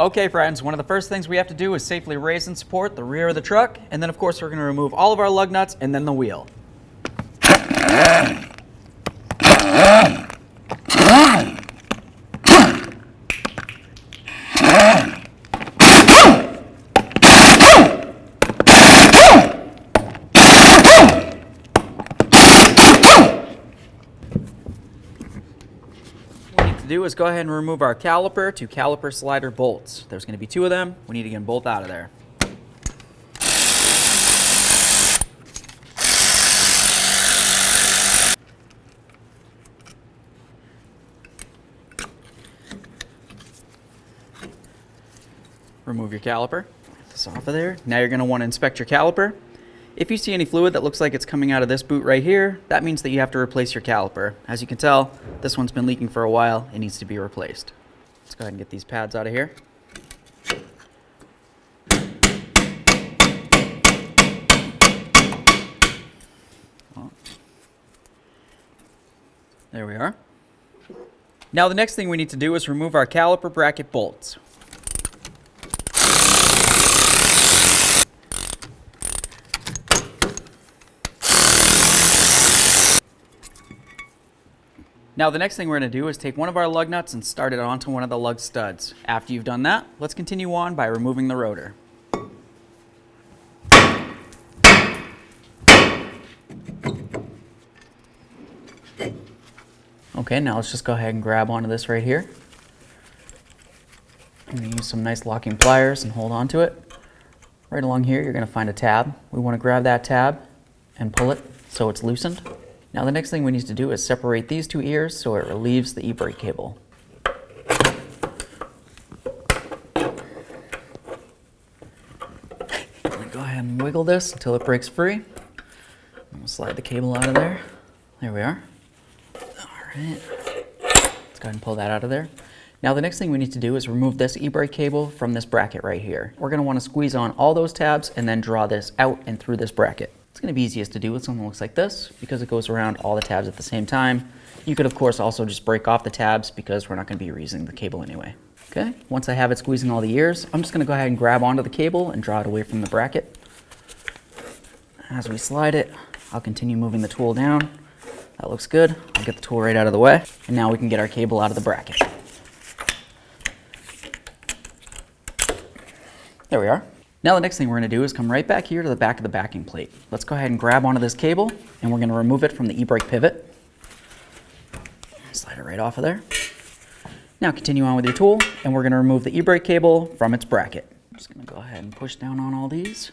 Okay friends, one of the first things we have to do is safely raise and support the rear of the truck, and then of course we're going to remove all of our lug nuts and then the wheel. Do is go ahead and remove our caliper to caliper slider bolts. There's going to be 2 of them. We need to get them both out of there. Remove your caliper. Get this off of there. Now you're going to want to inspect your caliper. If you see any fluid that looks like it's coming out of this boot right here, that means that you have to replace your caliper. As you can tell, this one's been leaking for a while. It needs to be replaced. Let's go ahead and get these pads out of here. There we are. Now the next thing we need to do is remove our caliper bracket bolts. Now the next thing we're going to do is take one of our lug nuts and start it onto one of the lug studs. After you've done that, let's continue on by removing the rotor. Okay, now let's just go ahead and grab onto this right here. I'm going to use some nice locking pliers and hold on to it. Right along here you're going to find a tab. We want to grab that tab and pull it so it's loosened. Now the next thing we need to do is separate these 2 ears so it relieves the e-brake cable. I'm going to go ahead and wiggle this until it breaks free. We'll slide the cable out of there. There we are. Alright. Let's go ahead and pull that out of there. Now the next thing we need to do is remove this e-brake cable from this bracket right here. We're going to want to squeeze on all those tabs and then draw this out and through this bracket. It's going to be easiest to do with something that looks like this because it goes around all the tabs at the same time. You could of course also just break off the tabs because we're not going to be reusing the cable anyway. Okay, once I have it squeezing all the ears, I'm just going to go ahead and grab onto the cable and draw it away from the bracket. As we slide it, I'll continue moving the tool down. That looks good. I'll get the tool right out of the way. And now we can get our cable out of the bracket. There we are. Now the next thing we're going to do is come right back here to the back of the backing plate. Let's go ahead and grab onto this cable and we're going to remove it from the e-brake pivot. Slide it right off of there. Now continue on with your tool and we're going to remove the e-brake cable from its bracket. I'm just going to go ahead and push down on all these.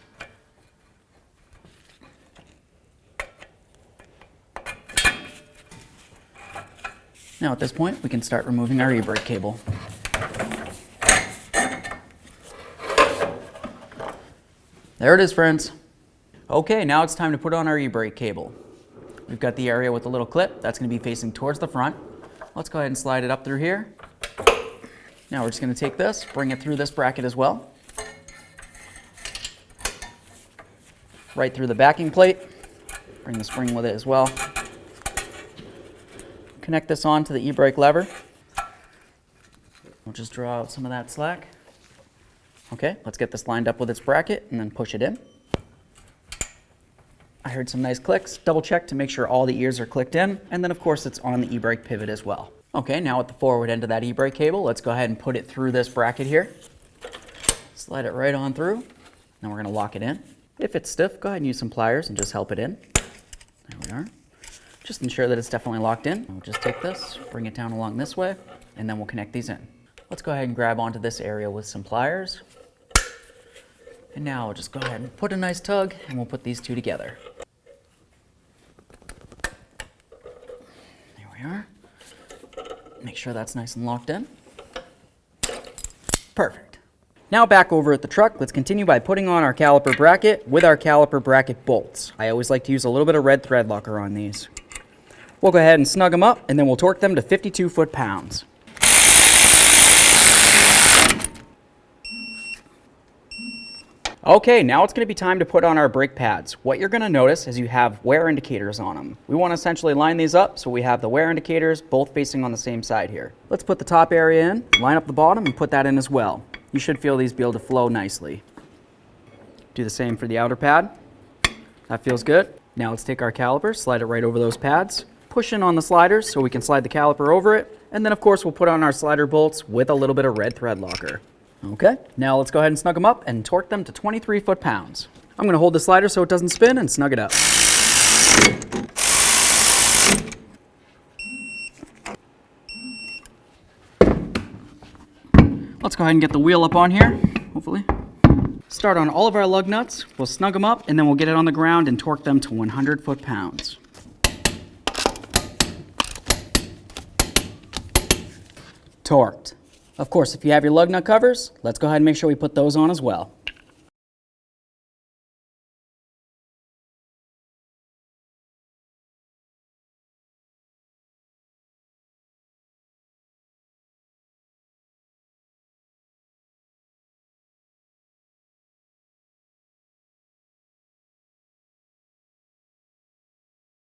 Now at this point we can start removing our e-brake cable. There it is, friends. Okay, now it's time to put on our e-brake cable. We've got the area with the little clip. That's going to be facing towards the front. Let's go ahead and slide it up through here. Now we're just going to take this, bring it through this bracket as well. Right through the backing plate. Bring the spring with it as well. Connect this on to the e-brake lever. We'll just draw out some of that slack. Okay, let's get this lined up with its bracket and then push it in. I heard some nice clicks. Double check to make sure all the ears are clicked in, and then of course it's on the e-brake pivot as well. Okay, now at the forward end of that e-brake cable, let's go ahead and put it through this bracket here. Slide it right on through. Now we're going to lock it in. If it's stiff, go ahead and use some pliers and just help it in. There we are. Just ensure that it's definitely locked in. We'll just take this, bring it down along this way, and then we'll connect these in. Let's go ahead and grab onto this area with some pliers. And now we'll just go ahead and put a nice tug and we'll put these 2 together. There we are. Make sure that's nice and locked in. Perfect. Now back over at the truck, let's continue by putting on our caliper bracket with our caliper bracket bolts. I always like to use a little bit of red thread locker on these. We'll go ahead and snug them up and then we'll torque them to 52 foot-pounds. Okay, now it's going to be time to put on our brake pads. What you're going to notice is you have wear indicators on them. We want to essentially line these up so we have the wear indicators both facing on the same side here. Let's put the top area in, line up the bottom, and put that in as well. you should feel these be able to flow nicely. Do the same for the outer pad. That feels good. Now let's take our caliper, slide it right over those pads, push in on the sliders so we can slide the caliper over it, and then of course we'll put on our slider bolts with a little bit of red thread locker. Okay, now let's go ahead and snug them up and torque them to 23 foot-pounds. I'm going to hold the slider so it doesn't spin and snug it up. Let's go ahead and get the wheel up on here, hopefully. Start on all of our lug nuts, we'll snug them up, and then we'll get it on the ground and torque them to 100 foot-pounds. Torqued. Of course, if you have your lug nut covers, let's go ahead and make sure we put those on as well.